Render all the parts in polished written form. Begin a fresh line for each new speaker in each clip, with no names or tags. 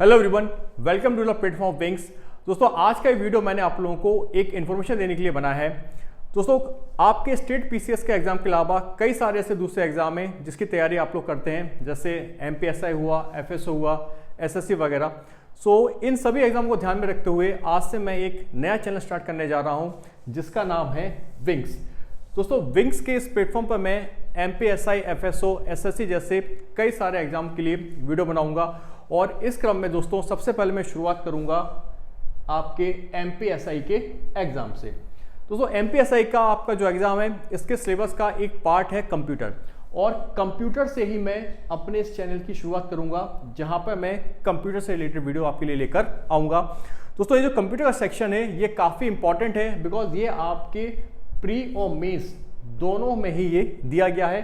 Hello everyone, welcome to the platform Wings. दोस्तों आज का वीडियो मैंने आप लोगों को एक इन्फॉर्मेशन देने के लिए बनाया है। दोस्तों आपके स्टेट पीसीएस के एग्जाम के अलावा कई सारे ऐसे दूसरे एग्जाम हैं जिसकी तैयारी आप लोग करते हैं, जैसे एमपीएसआई हुआ, एफएसओ हुआ, एसएससी वगैरह। इन सभी एग्जाम को ध्यान में रखते हुए आज से मैं एक नया चैनल स्टार्ट करने जा रहा हूँ जिसका नाम है विंग्स। दोस्तों विंग्स के इस प्लेटफॉर्म पर मैं एमपीएसआई, एफएसओ, एसएससी जैसे कई सारे एग्जाम के लिए वीडियो बनाऊंगा और इस क्रम में दोस्तों सबसे पहले मैं शुरुआत करूंगा आपके एमपीएसआई के एग्जाम से। दोस्तों एमपीएसआई का आपका जो एग्जाम है इसके सिलेबस का एक पार्ट है कंप्यूटर, और कंप्यूटर से ही मैं अपने इस चैनल की शुरुआत करूंगा जहां पर मैं कंप्यूटर से रिलेटेड वीडियो आपके लिए लेकर आऊंगा। दोस्तों ये जो कंप्यूटर का सेक्शन है ये काफ़ी इंपॉर्टेंट है, बिकॉज ये आपके प्री और मेंस दोनों में ही ये दिया गया है।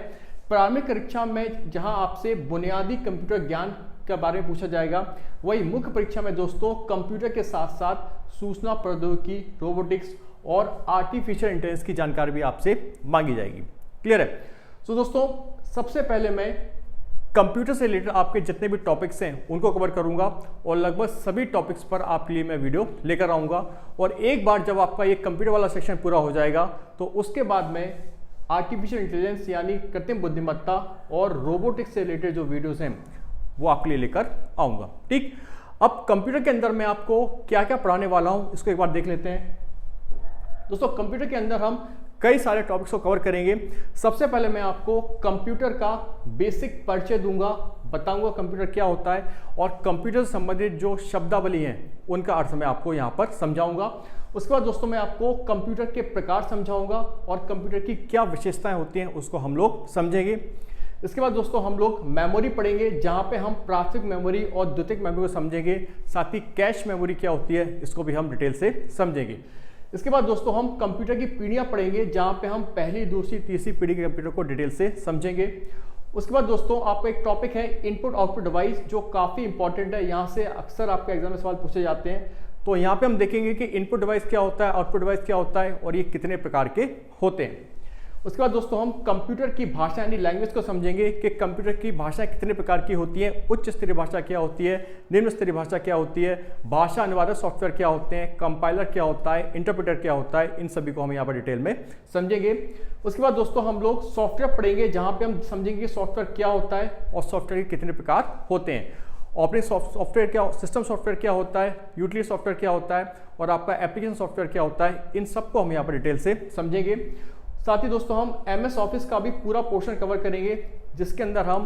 प्रारंभिक परीक्षा में जहां आपसे बुनियादी कंप्यूटर ज्ञान के बारे में पूछा जाएगा, वही मुख्य परीक्षा में दोस्तों कंप्यूटर के साथ साथ सूचना प्रौद्योगिकी, रोबोटिक्स और आर्टिफिशियल इंटेलिजेंस की जानकारी भी आपसे मांगी जाएगी। क्लियर है? दोस्तों सबसे पहले मैं कंप्यूटर से रिलेटेड आपके जितने भी टॉपिक्स हैं उनको कवर करूंगा और लगभग सभी टॉपिक्स पर आपके लिए मैं वीडियो लेकर आऊंगा। और एक बार जब आपका ये कंप्यूटर वाला सेक्शन पूरा हो जाएगा तो उसके बाद मैं आर्टिफिशियल इंटेलिजेंस यानी कृत्रिम बुद्धिमत्ता और रोबोटिक्स से रिलेटेड जो वीडियोस हैं वो आपके लिए लेकर आऊंगा। ठीक, अब कंप्यूटर के अंदर मैं आपको क्या क्या पढ़ाने वाला हूं इसको एक बार देख लेते हैं। दोस्तों कंप्यूटर के अंदर हम कई सारे टॉपिक्स को कवर करेंगे। सबसे पहले मैं आपको कंप्यूटर का बेसिक परिचय दूंगा, बताऊंगा कंप्यूटर क्या होता है और कंप्यूटर से संबंधित जो शब्दावली हैं उनका अर्थ मैं आपको यहाँ पर समझाऊंगा। उसके बाद दोस्तों मैं आपको कंप्यूटर के प्रकार समझाऊंगा और कंप्यूटर की क्या विशेषताएं होती हैं उसको हम लोग समझेंगे। इसके बाद दोस्तों हम लोग मेमोरी पढ़ेंगे, जहाँ पे हम प्राथमिक मेमोरी और द्वितीयक मेमोरी को समझेंगे, साथ ही कैश मेमोरी क्या होती है इसको भी हम डिटेल से समझेंगे। इसके बाद दोस्तों हम कंप्यूटर की पीढ़ियां पढ़ेंगे, जहां पे हम पहली, दूसरी, तीसरी पीढ़ी के कंप्यूटर को डिटेल से समझेंगे। उसके बाद दोस्तों आपका एक टॉपिक है इनपुट आउटपुट डिवाइस, जो काफ़ी इंपॉर्टेंट है। यहाँ से अक्सर आपके एग्जाम में सवाल पूछे जाते हैं। तो यहाँ पे हम देखेंगे कि इनपुट डिवाइस क्या होता है, आउटपुट डिवाइस क्या होता है और ये कितने प्रकार के होते हैं। उसके बाद दोस्तों हम कंप्यूटर की भाषा यानी लैंग्वेज को समझेंगे कि कंप्यूटर की भाषा कितने प्रकार की होती है, उच्च स्तरीय भाषा क्या होती है, निम्न स्तरीय भाषा क्या होती है, भाषा अनुवादक सॉफ्टवेयर क्या होते हैं, कंपाइलर क्या होता है, इंटरप्रेटर क्या होता है, इन सभी को हम यहाँ पर डिटेल में समझेंगे। उसके बाद दोस्तों हम लोग सॉफ्टवेयर पढ़ेंगे, जहाँ पे हम समझेंगे सॉफ्टवेयर क्या होता है और सॉफ्टवेयर के कितने प्रकार होते हैं। ऑपरेटिंग सॉफ्टवेयर क्या, सिस्टम सॉफ्टवेयर क्या होता है, यूटिलिटी सॉफ्टवेयर क्या होता है और आपका एप्लीकेशन सॉफ्टवेयर क्या होता है, इन सबको हम यहाँ पर डिटेल से समझेंगे। साथ ही दोस्तों हम एमएस ऑफिस का भी पूरा पोर्शन कवर करेंगे, जिसके अंदर हम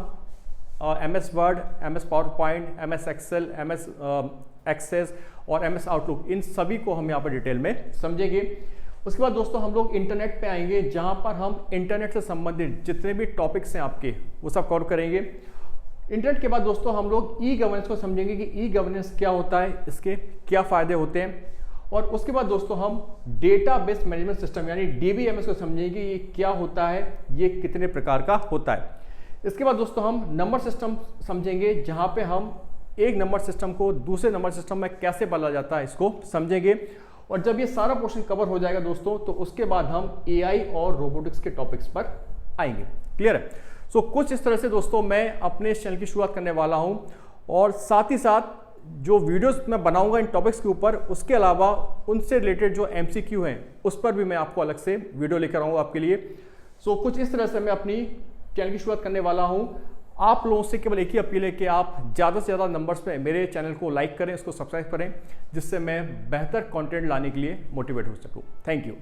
MS Word, MS PowerPoint, MS Excel, MS Access और एमएस आउटलुक, इन सभी को हम यहाँ पर डिटेल में समझेंगे। उसके बाद दोस्तों हम लोग इंटरनेट पे आएंगे, जहाँ पर हम इंटरनेट से संबंधित जितने भी टॉपिक्स हैं आपके वो सब कवर करेंगे। इंटरनेट के बाद दोस्तों हम लोग ई गवर्नेंस को समझेंगे कि ई गवर्नेंस क्या होता है, इसके क्या फ़ायदे होते हैं। और उसके बाद दोस्तों हम डेटाबेस मैनेजमेंट सिस्टम यानी डीबीएमएस को समझेंगे, ये क्या होता है, ये कितने प्रकार का होता है। इसके बाद दोस्तों हम नंबर सिस्टम समझेंगे, जहाँ पे हम एक नंबर सिस्टम को दूसरे नंबर सिस्टम में कैसे बदला जाता है इसको समझेंगे। और जब ये सारा पोर्शन कवर हो जाएगा दोस्तों तो उसके बाद हम एआई और रोबोटिक्स के टॉपिक्स पर आएंगे। क्लियर है? कुछ इस तरह से दोस्तों मैं अपने इस चैनल की शुरुआत करने वाला हूँ और साथ ही साथ जो वीडियोस मैं बनाऊंगा इन टॉपिक्स के ऊपर, उसके अलावा उनसे रिलेटेड जो एमसीक्यू हैं उस पर भी मैं आपको अलग से वीडियो लेकर आऊंगा आपके लिए। कुछ इस तरह से मैं अपनी चैनल की शुरुआत करने वाला हूं। आप लोगों से केवल एक ही अपील है कि आप ज़्यादा से ज़्यादा नंबर्स पे मेरे चैनल को लाइक करें, इसको सब्सक्राइब करें, जिससे मैं बेहतर कंटेंट लाने के लिए मोटिवेट हो सकूँ। Thank you.